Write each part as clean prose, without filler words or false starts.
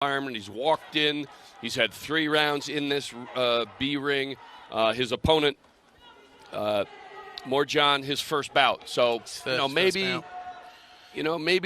environment. He's walked in. He's had 3 rounds in this B ring. His opponent, Morjan, his first bout. So maybe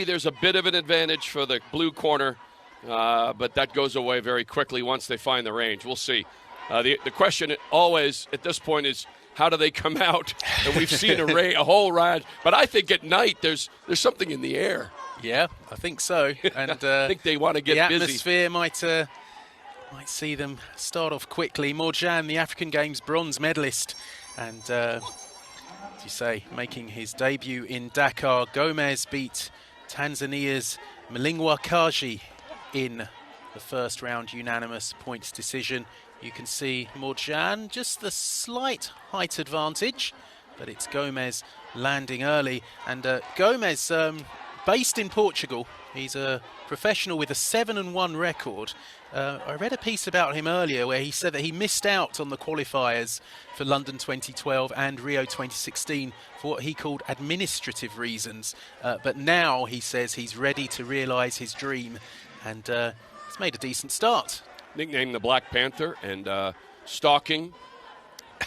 there's a bit of an advantage for the blue corner, but that goes away very quickly once they find the range. We'll see. The question always at this point is, how do they come out? And we've seen a whole round. But I think at night there's something in the air. Yeah, I think so. And I think they want to get busy. The atmosphere might see them start off quickly. Morjan, the African Games bronze medalist, and as you say, making his debut in Dakar. Gomez beat Tanzania's Mlingwa Kaji in the first round unanimous points decision. You can see Morjan, just the slight height advantage, but it's Gomez landing early. And Gomez, based in Portugal, he's a professional with a 7-1 record. I read a piece about him earlier where he said that he missed out on the qualifiers for London 2012 and Rio 2016 for what he called administrative reasons. But now he says he's ready to realise his dream, and he's made a decent start. Nicknamed the Black Panther, and stalking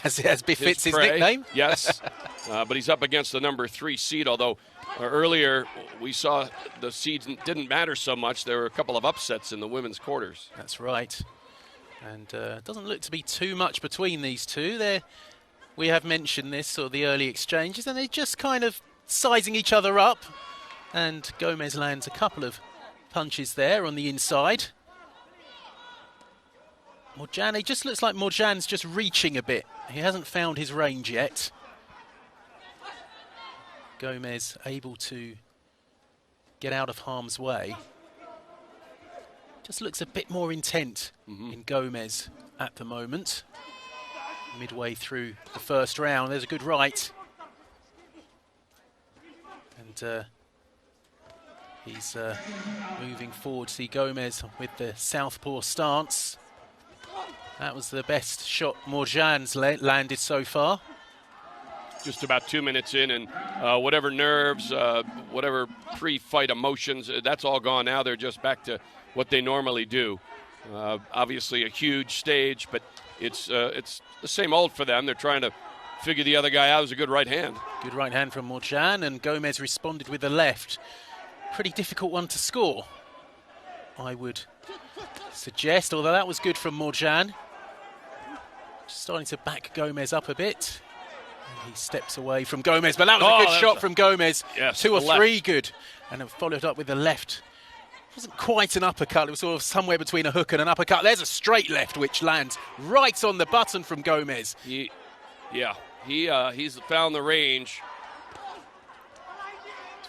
as befits his nickname. Yes, but he's up against the number 3 seed, although earlier we saw the seeds didn't matter so much. There were a couple of upsets in the women's quarters. That's right. And it doesn't look to be too much between these two. We have mentioned this, sort of the early exchanges, and they're just kind of sizing each other up. And Gomez lands a couple of punches there on the inside. Morjan, it just looks like Morjan's just reaching a bit. He hasn't found his range yet. Gomez able to get out of harm's way. Just looks a bit more intent in Gomez at the moment. Midway through the first round, there's a good right. And he's moving forward. See Gomez with the southpaw stance. That was the best shot Morjan's landed so far. Just about 2 minutes in, and whatever nerves, whatever pre-fight emotions, that's all gone now. They're just back to what they normally do. Obviously a huge stage, but it's the same old for them. They're trying to figure the other guy out. It was a good right hand. Good right hand from Morjan, and Gomez responded with the left. Pretty difficult one to score, I would suggest, although that was good from Morjan. Just starting to back Gomez up a bit. And he steps away from Gomez, but that was a good shot from Gomez. Yes, 2 or 3 good. And then followed up with the left. It wasn't quite an uppercut. It was sort of somewhere between a hook and an uppercut. There's a straight left, which lands right on the button from Gomez. He's found the range.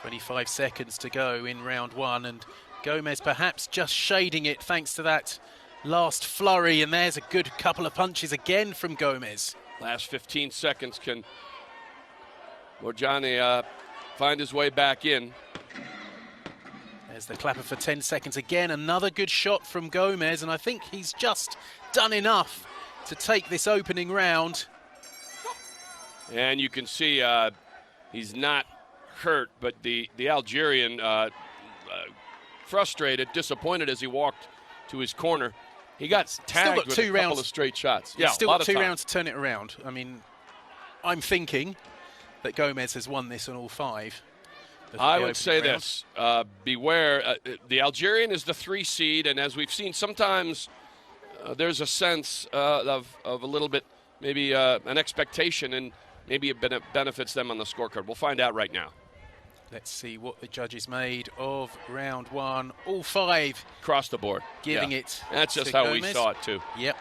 25 seconds to go in round 1, and Gomez perhaps just shading it thanks to that last flurry, and there's a good couple of punches again from Gomez. Last 15 seconds, can Morjan find his way back in? There's the clapper for 10 seconds again. Another good shot from Gomez, and I think he's just done enough to take this opening round. And you can see he's not hurt, but the Algerian frustrated, disappointed as he walked to his corner. He got tagged with a couple of straight shots. Yeah, still got 2 rounds to turn it around. I mean, I'm thinking that Gomez has won this on all 5. I would say this, beware. The Algerian is the 3 seed, and as we've seen, sometimes there's a sense of a little bit, maybe an expectation, and maybe it benefits them on the scorecard. We'll find out right now. Let's see what the judges made of round 1. All 5. Across the board. Giving it. That's just how Gomez. we saw it, too. Yep.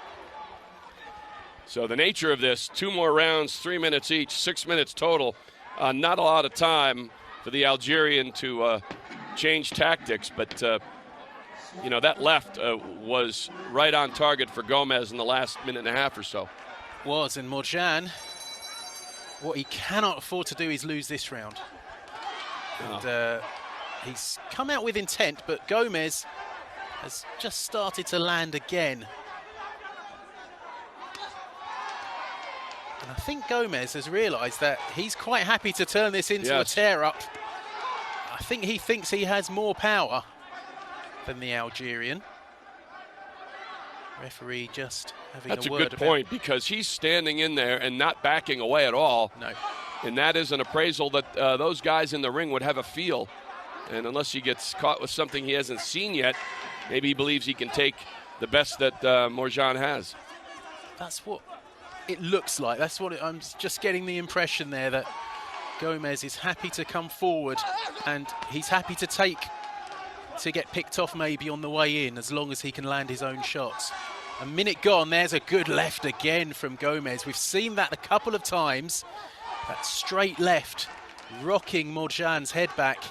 So the nature of this, 2 more rounds, 3 minutes each, 6 minutes total. Not a lot of time for the Algerian to change tactics, but, that left was right on target for Gomez in the last minute and a half or so. Was, and Morjan, what he cannot afford to do is lose this round. And he's come out with intent, but Gomez has just started to land again. And I think Gomez has realised that he's quite happy to turn this into a tear-up. I think he thinks he has more power than the Algerian. Referee just having That's a word good about point, because he's standing in there and not backing away at all. No. And that is an appraisal that those guys in the ring would have a feel. And unless he gets caught with something he hasn't seen yet, maybe he believes he can take the best that Morjan has. That's what it looks like. That's what I'm just getting the impression there, that Gomez is happy to come forward and he's happy to get picked off maybe on the way in, as long as he can land his own shots. A minute gone, there's a good left again from Gomez. We've seen that a couple of times. That straight left, rocking Morjan's head back.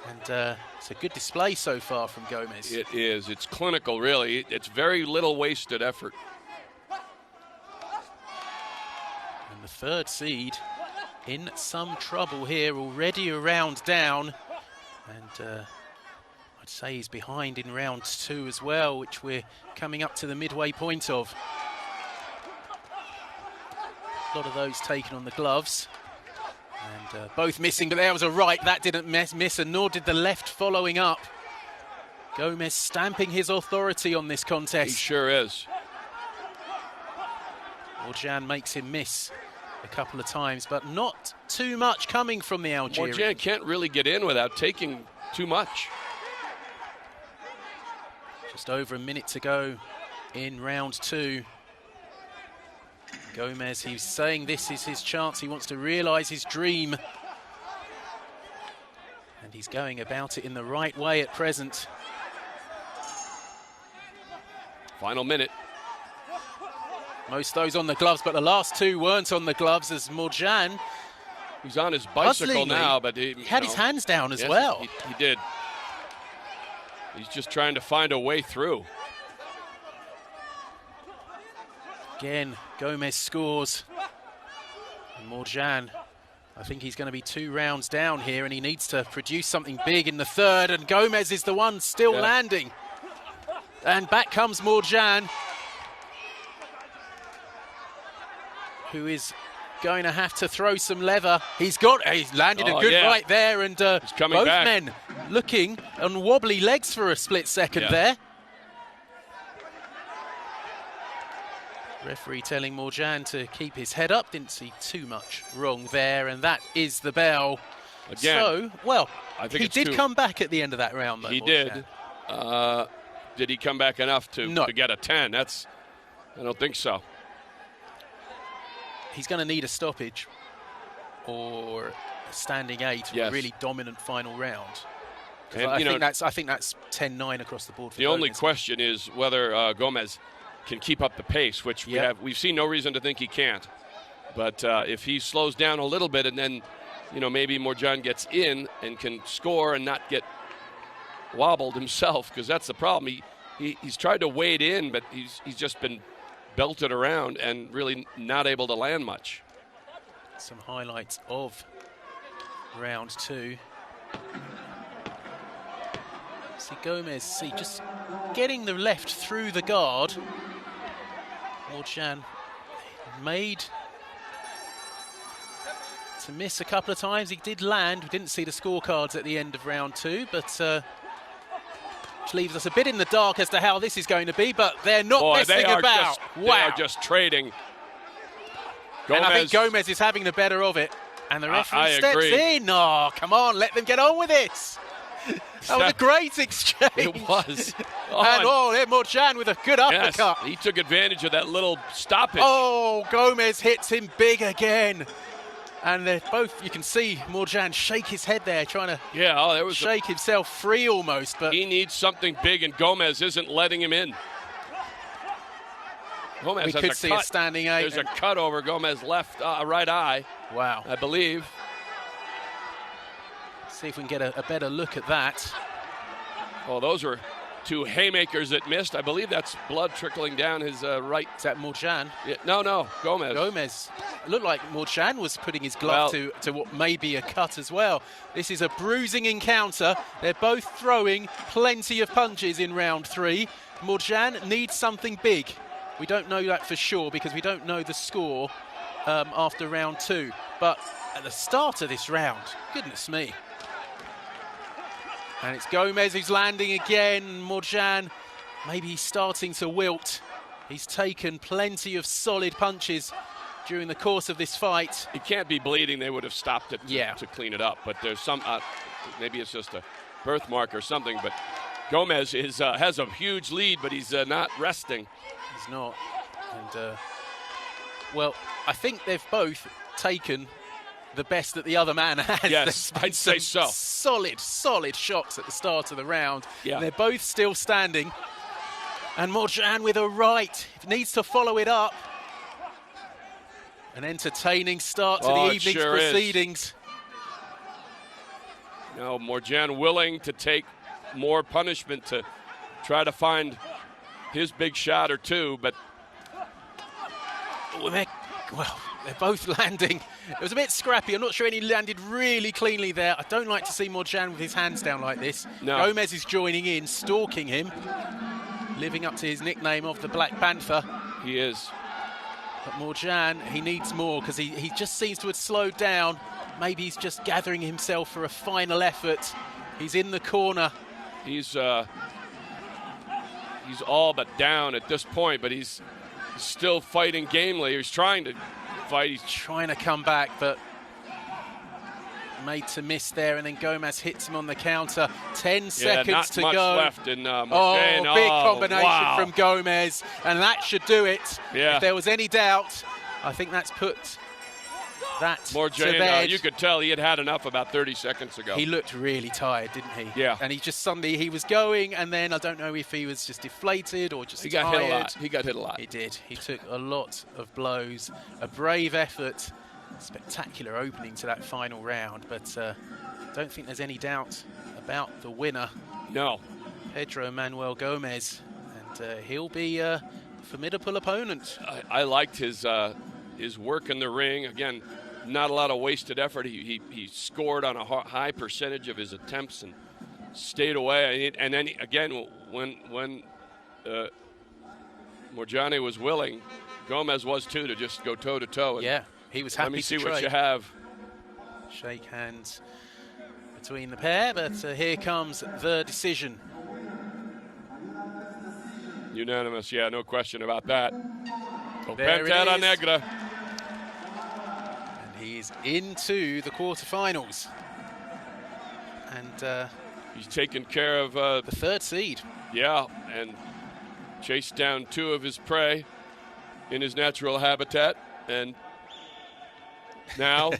And it's a good display so far from Gomez. It is. It's clinical, really. It's very little wasted effort. And the third seed in some trouble here, already a round down. And I'd say he's behind in round 2 as well, which we're coming up to the midway point of. A lot of those taken on the gloves. And both missing, but there was a right. That didn't miss, and nor did the left following up. Gomez stamping his authority on this contest. He sure is. Morjan makes him miss a couple of times, but not too much coming from the Algerian. Morjan can't really get in without taking too much. Just over a minute to go in round 2. Gomez, he's saying this is his chance. He wants to realise his dream. And he's going about it in the right way at present. Final minute. Most of those on the gloves, but the last 2 weren't on the gloves, as Morjan... He's on his bicycle now, but he had his hands down as well. He did. He's just trying to find a way through. Again, Gomez scores. And Morjan, I think he's going to be 2 rounds down here, and he needs to produce something big in the third, and Gomez is the one still landing. And back comes Morjan, who is going to have to throw some leather. He's landed a good right there, and both men looking on wobbly legs for a split second there. Referee telling Morjan to keep his head up. Didn't see too much wrong there, and that is the bell. Again, so, well, I think he did come back at the end of that round, though. He Morjan did. Did he come back enough to get a 10? I don't think so. He's going to need a stoppage or a standing 8 for a really dominant final round. And I think that's 10-9 across the board for the Gomez. Only question is whether Gomez can keep up the pace, which we've seen no reason to think he can't. But if he slows down a little bit, and then maybe Morjan gets in and can score and not get wobbled himself, because that's the problem. He's tried to wade in, but he's just been belted around and really not able to land much. Some highlights of round 2. See Gomez, just getting the left through the guard. Morjan made to miss a couple of times. He did land. We didn't see the scorecards at the end of round 2, but which leaves us a bit in the dark as to how this is going to be, but they're not messing about. They are just trading. And I think Gomez is having the better of it. And the referee steps in. Oh, come on, let them get on with it. That was a great exchange. It was. And Morjan with a good uppercut. He took advantage of that little stoppage. Oh, Gomez hits him big again. And they're both, you can see Morjan shake his head there, trying to shake himself free almost. But he needs something big, and Gomez isn't letting him in. Gomez we could see a standing 8. There's a cut over Gomez's right eye. Wow. I believe. See if we can get a better look at that. Oh, those were 2 haymakers that missed. I believe that's blood trickling down his right. Is that Morjan? Yeah, no, Gomez. Gomez. It looked like Morjan was putting his glove to what may be a cut as well. This is a bruising encounter. They're both throwing plenty of punches in round 3. Morjan needs something big. We don't know that for sure because we don't know the score after round 2. But at the start of this round, goodness me. And it's Gomez who's landing again. Morjan maybe he's starting to wilt. He's taken plenty of solid punches during the course of this fight. He can't be bleeding. They would have stopped it to clean it up. But there's some, maybe it's just a birthmark or something. But Gomez has a huge lead, but he's not resting. He's not. And, well, I think they've both taken the best that the other man has. Yes, I'd say so. Solid shots at the start of the round. Yeah. They're both still standing. And Morjan with a right, needs to follow it up. An entertaining start to the evening's proceedings. No, Morjan willing to take more punishment to try to find his big shot or two, but they're both landing. It was a bit scrappy. I'm not sure any landed really cleanly there. I don't like to see Morjan with his hands down like this. No. Gomez is joining in, stalking him, living up to his nickname of the Black Panther. He is. But Morjan, he needs more because he just seems to have slowed down. Maybe he's just gathering himself for a final effort. He's in the corner. He's all but down at this point, but he's still fighting gamely. He's trying to fight. He's trying to come back, but made to miss there, and then Gomez hits him on the counter. 10 seconds to much go. Left in big combination from Gomez, and that should do it. Yeah. If there was any doubt, I think that's put that to bed. You could tell he had enough about 30 seconds ago. He looked really tired, didn't he? Yeah. And he just suddenly, he was going, and then I don't know if he was just deflated or just tired. Hit a lot. He got hit a lot. He did. He took a lot of blows. A brave effort. Spectacular opening to that final round, but don't think there's any doubt about the winner. No. Pedro Manuel Gomez, and he'll be a formidable opponent. I liked his work in the ring. Again, not a lot of wasted effort. He scored on a high percentage of his attempts and stayed away. And then again, when Morjane was willing, Gomez was too, to just go toe to toe. Yeah. He was happy Let me see to what you have. Shake hands between the pair, but here comes the decision. Unanimous, yeah, no question about that. There it Pantera is. Negra. And he is into the quarterfinals. And he's taken care of the third seed. Yeah, and chased down two of his prey in his natural habitat, and now